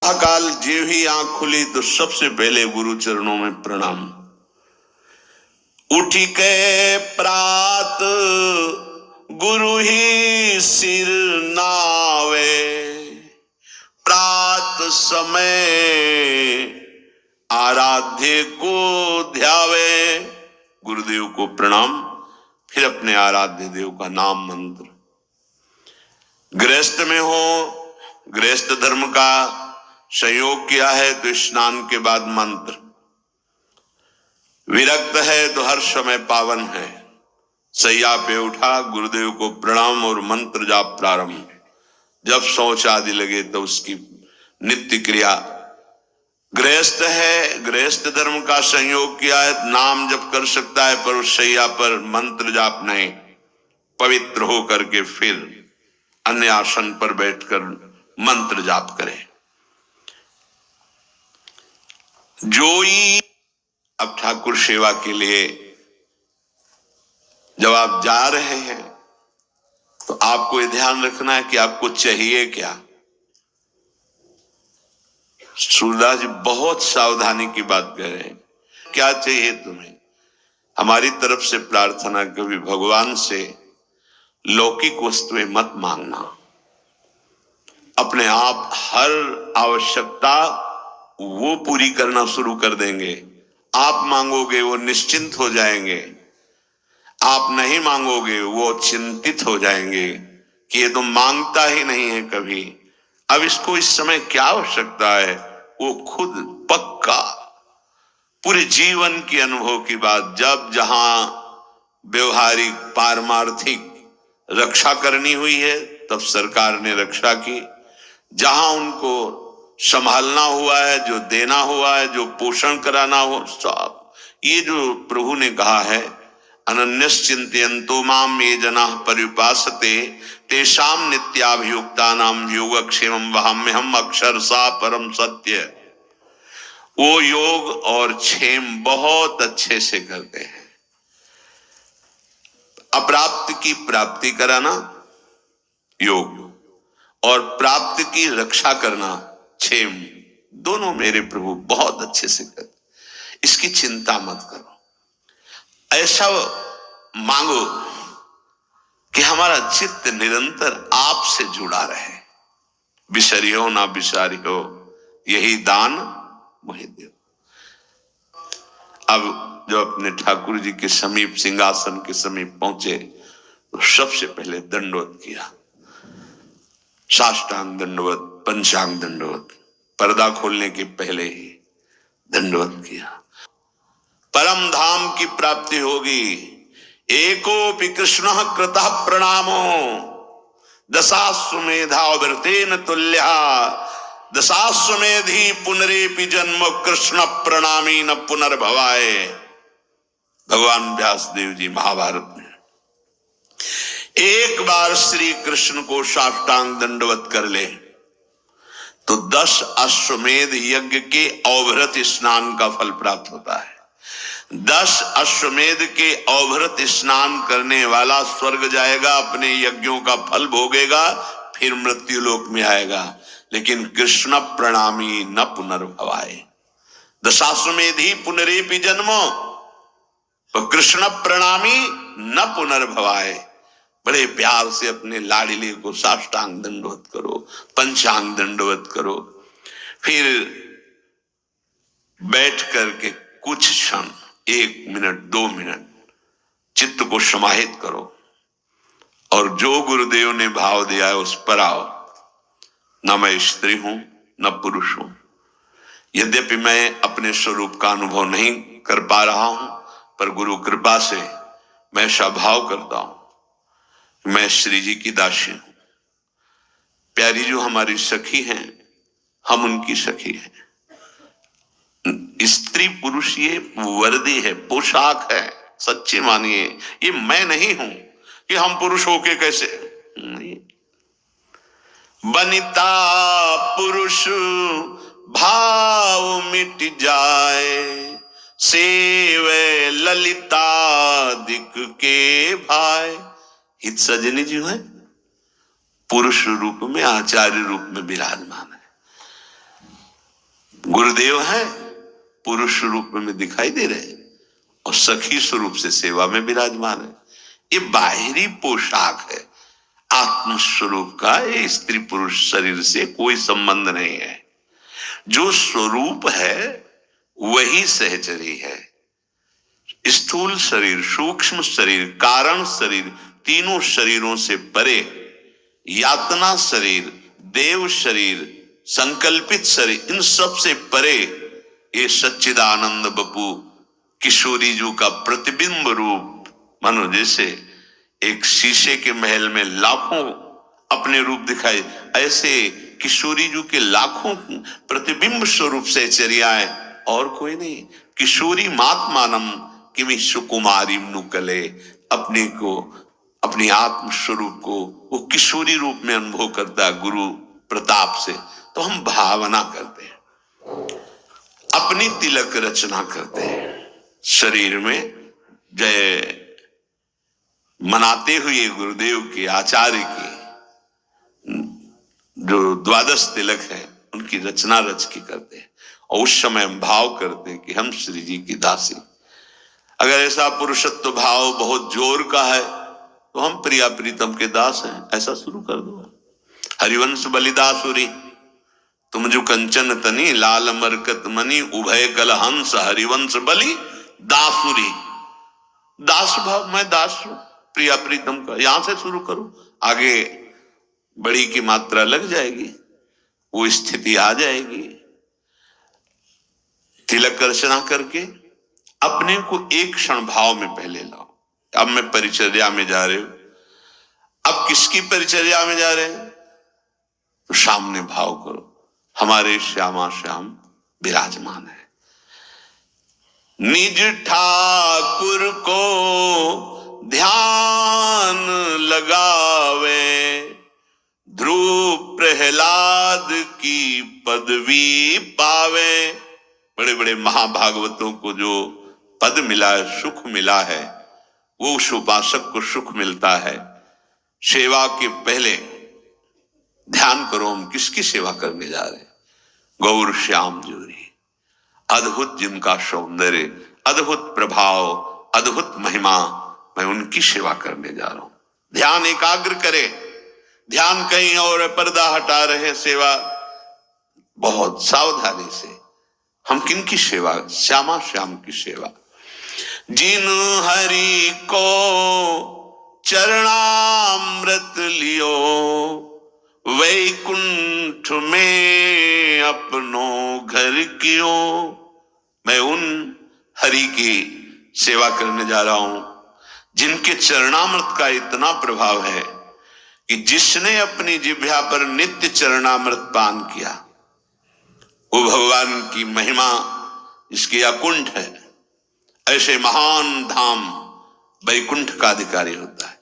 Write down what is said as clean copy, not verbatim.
अकाल जीव ही आंख खुली तो सबसे पहले गुरु चरणों में प्रणाम। उठी के प्रात गुरु ही सिर नावे, प्रात समय आराध्य को ध्यावे। गुरुदेव को प्रणाम, फिर अपने आराध्य देव का नाम मंत्र। गृहस्थ में हो, गृहस्थ धर्म का संयोग किया है तो स्नान के बाद मंत्र, विरक्त है तो हर समय पावन है। सैया पे उठा, गुरुदेव को प्रणाम और मंत्र जाप प्रारंभ। जब शौच आदि लगे तो उसकी नित्य क्रिया। गृहस्थ है, गृहस्थ धर्म का संयोग किया है, नाम जप कर सकता है पर उस सैया पर मंत्र जाप नहीं। पवित्र हो करके फिर अन्य आसन पर बैठकर मंत्र जाप करे। जोई अब ठाकुर सेवा के लिए जब आप जा रहे हैं तो आपको ये ध्यान रखना है कि आपको चाहिए क्या। सूरदास जी बहुत सावधानी की बात कह रहे हैं। क्या चाहिए तुम्हें? हमारी तरफ से प्रार्थना, कभी भगवान से लौकिक वस्तुएं मत मांगना। अपने आप हर आवश्यकता वो पूरी करना शुरू कर देंगे। आप मांगोगे वो निश्चिंत हो जाएंगे, आप नहीं मांगोगे वो चिंतित हो जाएंगे कि ये तो मांगता ही नहीं है कभी, अब इसको इस समय क्या आवश्यकता है। वो खुद पक्का पूरे जीवन के अनुभव की बात, जब जहां व्यवहारिक पारमार्थिक रक्षा करनी हुई है तब सरकार ने रक्षा की, जहां उनको संभालना हुआ है, जो देना हुआ है, जो पोषण कराना हो, सब ये जो प्रभु ने कहा है, अनन्यश्चिन्तयन्तो माम ये जनाः पर्युपासते तेषां नित्याभियुक्तानां योगक्षेमं वहाम्यहम् अक्षरशः परम सत्य। वो योग और क्षेम बहुत अच्छे से करते हैं। अप्राप्त की प्राप्ति कराना योग और प्राप्त की रक्षा करना क्षेम, दोनों मेरे प्रभु बहुत अच्छे से करते। इसकी चिंता मत करो। ऐसा मांगो कि हमारा चित्त निरंतर आपसे जुड़ा रहे। बिसरियो ना बिसारियो, यही दान मुझे दो। अब जब अपने ठाकुर जी के समीप, सिंहासन के समीप पहुंचे तो सबसे पहले दंडवत किया। साष्टांग दंडवत, पंचांग दंडवत, पर्दा खोलने के पहले ही दंडवत किया। परम धाम की प्राप्ति होगी। एकोपि कृष्णः कृतः प्रणामो दशाश्वमेधावृतेन तुल्या, दशाश्वमेधि पुनरेपि जन्म कृष्ण प्रणामी न पुनर्भवाय। भगवान व्यासदेव जी महाभारत में एक बार श्री कृष्ण को साष्टांग दंडवत कर ले तो 10 अश्वमेध यज्ञ के अवभृत स्नान का फल प्राप्त होता है। 10 अश्वमेध के अवभृत स्नान करने वाला स्वर्ग जाएगा, अपने यज्ञों का फल भोगेगा, फिर मृत्यु लोक में आएगा। लेकिन कृष्ण प्रणामी न पुनर्भवाय, दशाश्वमेधि पुनरेपि जन्मो, तो कृष्ण प्रणामी न पुनर्भवाय। बड़े प्यार से अपने लाडले को साष्टांग दंडवत करो, पंचांग दंडवत करो, फिर बैठ करके कुछ क्षण, 1 मिनट 2 मिनट चित्त को समाहित करो और जो गुरुदेव ने भाव दिया है उस पर आओ। न मैं स्त्री हूं न पुरुष हूं। यद्यपि मैं अपने स्वरूप का अनुभव नहीं कर पा रहा हूं, पर गुरु कृपा से मैं स्वभाव करता हूं मैं श्री जी की दासी हूं। प्यारी जो हमारी सखी हैं, हम उनकी सखी हैं। स्त्री पुरुष ये वर्दी है, पोशाक है। सच्चे मानिए, ये मैं नहीं हूं कि हम पुरुष होके कैसे नहीं। बनिता पुरुष भाव मिट जाए, सेवे ललिता दिक के भाई। हित सजनी जी है, पुरुष रूप में, आचार्य रूप में विराजमान है। गुरुदेव है पुरुष रूप में दिखाई दे रहे और सखी स्वरूप से सेवा में विराजमान है। ये बाहरी पोशाक है, आत्म स्वरूप का ये स्त्री पुरुष शरीर से कोई संबंध नहीं है। जो स्वरूप है वही सहचरी है। स्थूल शरीर, सूक्ष्म शरीर, कारण शरीर, तीनों शरीरों से परे यातना शरीर, देव शरीर, संकल्पित शरीर, इन सब से परे ये सच्चिदानंद बपू किशोरी जी का प्रतिबिंब रूप, मानो जैसे एक शीशे के महल में लाखों अपने रूप दिखाए, ऐसे किशोरी जी के लाखों प्रतिबिंब स्वरूप से चर्याएं और कोई नहीं। किशोरी मात्मानम किमि सुकुमारी नुकले, अपने को, अपनी आत्म स्वरूप को वो किशोरी रूप में अनुभव करता है गुरु प्रताप से। तो हम भावना करते हैं, अपनी तिलक रचना करते हैं, शरीर में जय मनाते हुए गुरुदेव के, आचार्य के जो द्वादश तिलक है उनकी रचना रच के करते हैं। और उस समय हम भाव करते हैं कि हम श्री जी की दासी। अगर ऐसा पुरुषत्व भाव बहुत जोर का है तो हम प्रिया प्रीतम के दास हैं, ऐसा शुरू कर दो। हरिवंश बलिदासुरी तुम जो कंचन तनी, लाल मरकत मनी, उभय कल हंस, हरिवंश बलि दासुरी। दास भाव, मैं दास हूं प्रिया प्रीतम का, यहां से शुरू करो, आगे बड़ी की मात्रा लग जाएगी, वो स्थिति आ जाएगी। तिलक रचना करके अपने को एक क्षण भाव में पहले लाओ। अब मैं परिचर्या में जा रहे हो, अब किसकी परिचर्या में जा रहे हैं? तो सामने भाव करो, हमारे श्यामा श्याम विराजमान है। निज ठाकुर को ध्यान लगावे, ध्रुव प्रहलाद की पदवी पावे। बड़े बड़े महाभागवतों को जो पद मिला है, सुख मिला है, वो उस उपासक को सुख मिलता है। सेवा के पहले ध्यान करो, हम किसकी सेवा करने जा रहे हैं? गौर श्याम जोरी, अद्भुत जिनका सौंदर्य, अद्भुत प्रभाव, अद्भुत महिमा, मैं उनकी सेवा करने जा रहा हूं। ध्यान एकाग्र करे, ध्यान कहीं और, पर्दा हटा रहे, सेवा बहुत सावधानी से। हम किन की सेवा? श्यामा श्याम की सेवा। जिन हरि को चरणामृत लियो, वैकुंठ में अपनो घर कियो। मैं उन हरि की सेवा करने जा रहा हूं जिनके चरणामृत का इतना प्रभाव है कि जिसने अपनी जिह्वा पर नित्य चरणामृत पान किया वो भगवान की महिमा इसकी अकुंठ है। ऐसे महान धाम वैकुंठ का अधिकारी होता है।